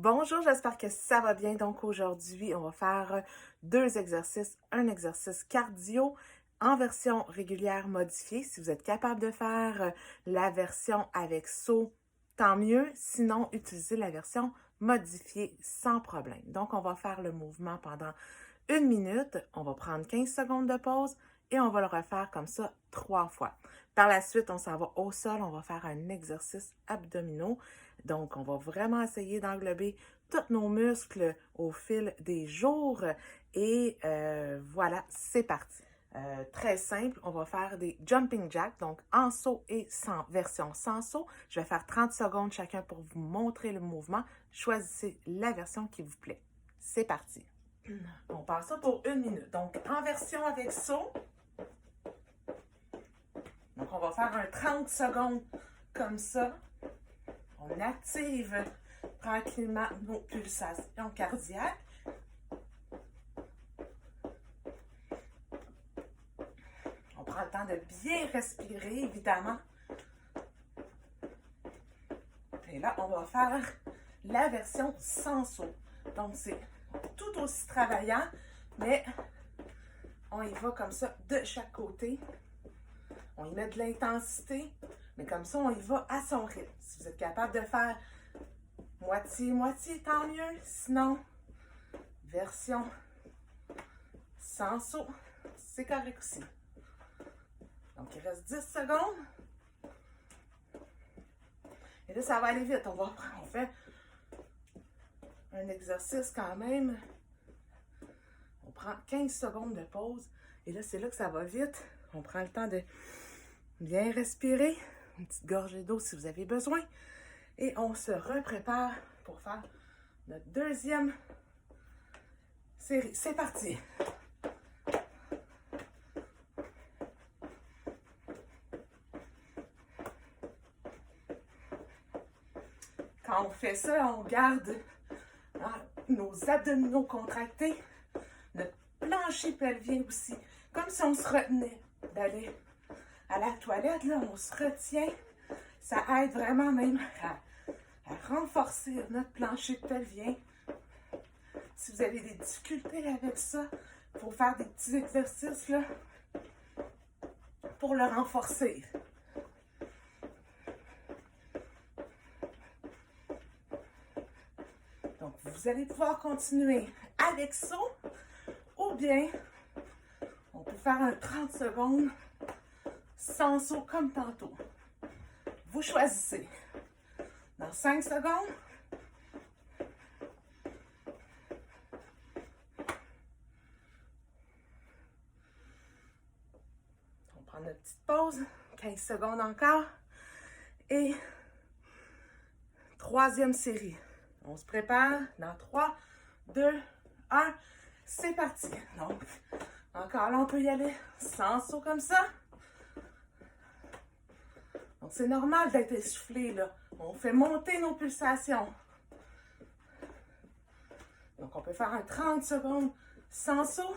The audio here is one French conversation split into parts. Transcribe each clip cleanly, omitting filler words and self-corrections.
Bonjour, j'espère que ça va bien. Donc aujourd'hui, on va faire deux exercices. Un exercice cardio en version régulière modifiée. Si vous êtes capable de faire la version avec saut, tant mieux. Sinon, utilisez la version modifiée sans problème. Donc, on va faire le mouvement pendant 1 minute. On va prendre 15 secondes de pause et on va le refaire comme ça 3 fois. Par la suite, on s'en va au sol. On va faire un exercice abdominaux. Donc, on va vraiment essayer d'englober tous nos muscles au fil des jours. Et voilà, c'est parti. Très simple, on va faire des jumping jacks, donc en saut et sans version sans saut. Je vais faire 30 secondes chacun pour vous montrer le mouvement. Choisissez la version qui vous plaît. C'est parti. On passe ça pour 1 minute. Donc, en version avec saut, donc on va faire un 30 secondes comme ça. On active tranquillement nos pulsations cardiaques. On prend le temps de bien respirer, évidemment. Et là, on va faire la version sans saut. Donc, c'est tout aussi travaillant, mais on y va comme ça de chaque côté. On y met de l'intensité, mais comme ça, on y va à son rythme. Si vous êtes capable de faire moitié-moitié, tant mieux. Sinon, version sans saut, c'est correct aussi. Donc, il reste 10 secondes. Et là, ça va aller vite. On fait un exercice quand même. On prend 15 secondes de pause. Et là, c'est là que ça va vite. On prend le temps de bien respirer. Une petite gorgée d'eau si vous avez besoin. Et on se reprépare pour faire notre deuxième série. C'est parti! Quand on fait ça, on garde nos abdominaux contractés, notre plancher pelvien aussi, comme si on se retenait d'aller à la toilette, là, on se retient. Ça aide vraiment même à renforcer notre plancher pelvien. Si vous avez des difficultés avec ça, il faut faire des petits exercices là, pour le renforcer. Donc, vous allez pouvoir continuer avec ça, ou bien on peut faire un 30 secondes sans saut comme tantôt. Vous choisissez. Dans 5 secondes, on prend notre petite pause, 15 secondes encore, et troisième série. On se prépare dans 3, 2, 1, c'est parti. Donc, encore là, on peut y aller sans saut comme ça. Donc, c'est normal d'être essoufflé, là. On fait monter nos pulsations. Donc, on peut faire un 30 secondes sans saut.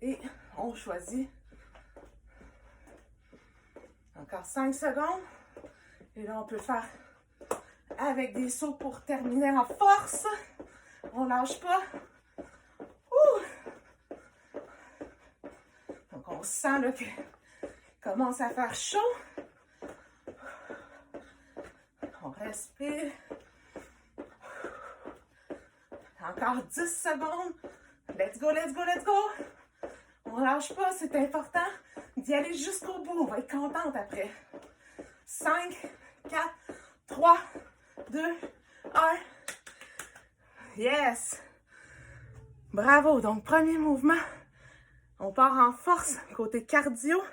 Et on choisit. Encore 5 secondes. Et là, on peut faire avec des sauts pour terminer en force. On lâche pas. Ouh! Donc, on sent là qu'il commence à faire chaud. On respire. Encore 10 secondes. Let's go, let's go, let's go. On lâche pas, c'est important d'y aller jusqu'au bout. On va être contente après. 5, 4, 3, 2, 1. Yes! Bravo! Donc, premier mouvement. On part en force côté cardio.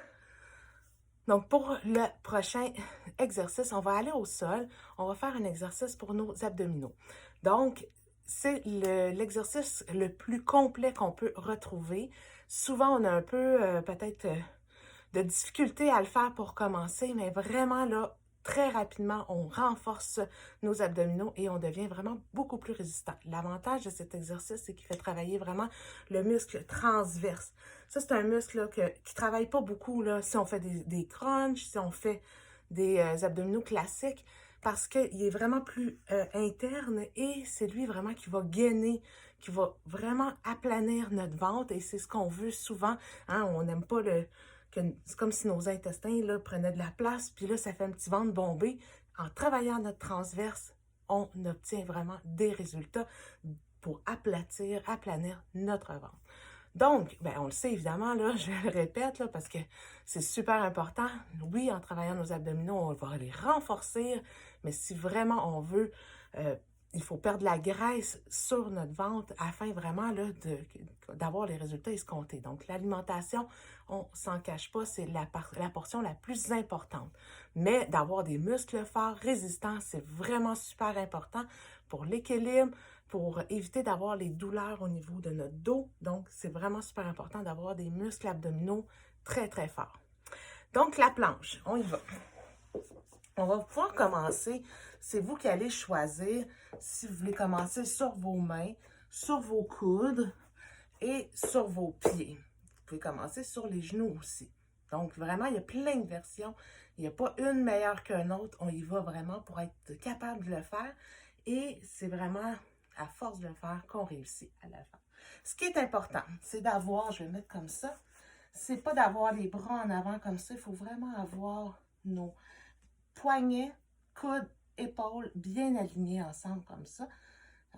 Donc, pour le prochain exercice, on va aller au sol. On va faire un exercice pour nos abdominaux. Donc, c'est l'exercice le plus complet qu'on peut retrouver. Souvent, on a un peu peut-être de difficulté à le faire pour commencer, mais vraiment là, très rapidement, on renforce nos abdominaux et on devient vraiment beaucoup plus résistant. L'avantage de cet exercice, c'est qu'il fait travailler vraiment le muscle transverse. Ça, c'est un muscle là, qui ne travaille pas beaucoup là, si on fait des crunchs, si on fait des abdominaux classiques parce qu'il est vraiment plus interne et c'est lui vraiment qui va gainer, qui va vraiment aplanir notre ventre et c'est ce qu'on veut souvent. Hein, on n'aime pas c'est comme si nos intestins là, prenaient de la place, puis là, ça fait un petit ventre bombé. En travaillant notre transverse, on obtient vraiment des résultats pour aplanir notre ventre. Donc, ben, on le sait évidemment, là, je le répète, là, parce que c'est super important. Oui, en travaillant nos abdominaux, on va les renforcer, mais si vraiment on veut, il faut perdre la graisse sur notre ventre afin vraiment là, d'avoir les résultats escomptés. Donc, l'alimentation, on s'en cache pas, c'est la portion la plus importante. Mais d'avoir des muscles forts, résistants, c'est vraiment super important pour l'équilibre, pour éviter d'avoir les douleurs au niveau de notre dos. Donc, c'est vraiment super important d'avoir des muscles abdominaux très, très forts. Donc, la planche, on y va. On va pouvoir commencer. C'est vous qui allez choisir si vous voulez commencer sur vos mains, sur vos coudes et sur vos pieds. Vous pouvez commencer sur les genoux aussi. Donc, vraiment, il y a plein de versions. Il n'y a pas une meilleure qu'une autre. On y va vraiment pour être capable de le faire. Et c'est vraiment à force de le faire qu'on réussit à le faire. Ce qui est important, c'est d'avoir, je vais le mettre comme ça, c'est pas d'avoir les bras en avant comme ça. Il faut vraiment avoir nos poignets, coudes, épaules bien alignés ensemble comme ça.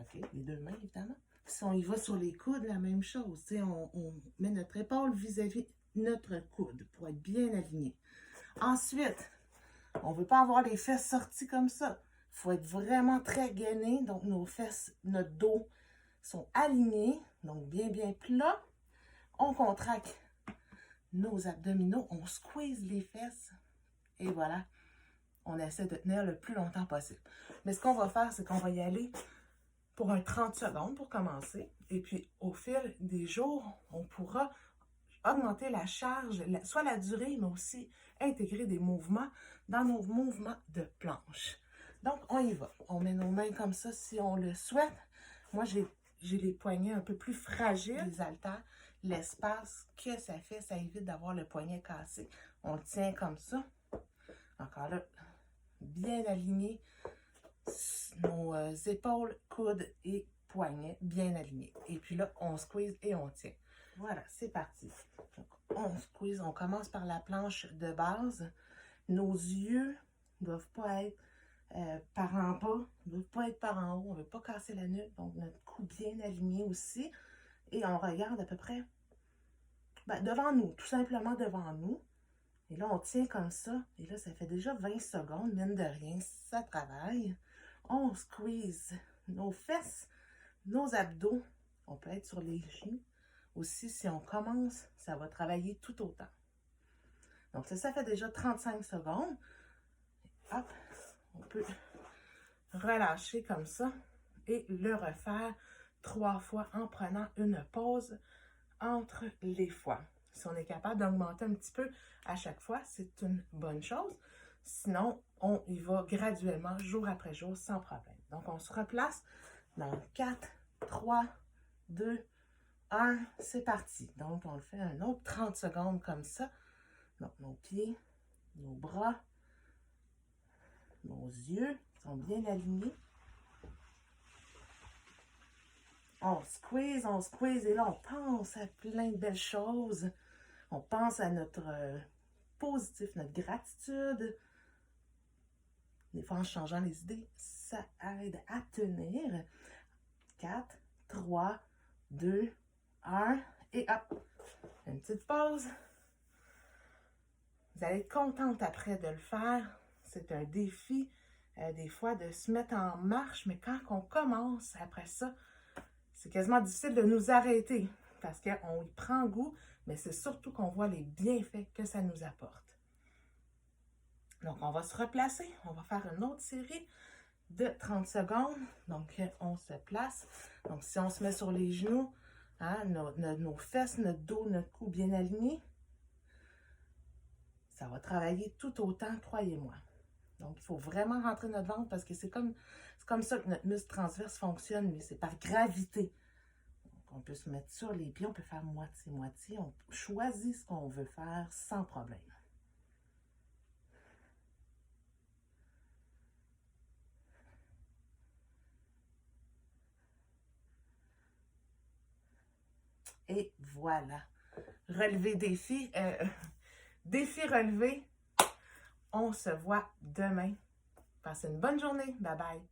OK, les deux mains, évidemment. Si on y va sur les coudes, la même chose. On met notre épaule vis-à-vis notre coude pour être bien aligné. Ensuite, on ne veut pas avoir les fesses sorties comme ça. Il faut être vraiment très gainé. Donc, nos fesses, notre dos sont alignés. Donc, bien, bien plat. On contracte nos abdominaux. On squeeze les fesses. Et voilà. On essaie de tenir le plus longtemps possible. Mais ce qu'on va faire, c'est qu'on va y aller pour un 30 secondes pour commencer. Et puis, au fil des jours, on pourra augmenter la charge, soit la durée, mais aussi intégrer des mouvements dans nos mouvements de planche. Donc, on y va. On met nos mains comme ça si on le souhaite. Moi, j'ai les poignets un peu plus fragiles, les haltères. L'espace que ça fait, ça évite d'avoir le poignet cassé. On le tient comme ça. Encore là, bien aligné. Nos épaules, coudes et poignets bien alignés. Et puis là, on squeeze et on tient. Voilà, c'est parti. Donc, on squeeze, on commence par la planche de base. Nos yeux ne doivent pas être par en bas, ne doivent pas être par en haut. On ne veut pas casser la nuque, donc notre cou bien aligné aussi. Et on regarde à peu près devant nous, tout simplement devant nous. Et là, on tient comme ça. Et là, ça fait déjà 20 secondes, mine de rien, ça travaille. On squeeze nos fesses, nos abdos. On peut être sur les genoux. Aussi, si on commence, ça va travailler tout autant. Donc, ça fait déjà 35 secondes. Hop, on peut relâcher comme ça et le refaire 3 fois en prenant une pause entre les fois. Si on est capable d'augmenter un petit peu à chaque fois, c'est une bonne chose. Sinon, on y va graduellement, jour après jour, sans problème. Donc, on se replace dans 4, 3, 2, 1, c'est parti. Donc, on le fait un autre 30 secondes comme ça. Donc, nos pieds, nos bras, nos yeux sont bien alignés. On squeeze, et là, on pense à plein de belles choses. On pense à notre positif, notre gratitude. Des fois, en changeant les idées, ça aide à tenir. 4, 3, 2, 1, et hop! Une petite pause. Vous allez être contente après de le faire. C'est un défi, des fois, de se mettre en marche, mais quand on commence après ça, c'est quasiment difficile de nous arrêter parce qu'on y prend goût, mais c'est surtout qu'on voit les bienfaits que ça nous apporte. Donc, on va se replacer. On va faire une autre série de 30 secondes. Donc, on se place. Donc, si on se met sur les genoux, hein, nos fesses, notre dos, notre cou bien alignés, ça va travailler tout autant, croyez-moi. Donc, il faut vraiment rentrer notre ventre parce que c'est comme ça que notre muscle transverse fonctionne, mais c'est par gravité. Donc, on peut se mettre sur les pieds, on peut faire moitié-moitié. On choisit ce qu'on veut faire sans problème. Et voilà. Relevé défi. Défi relevé. On se voit demain. Passez une bonne journée. Bye bye.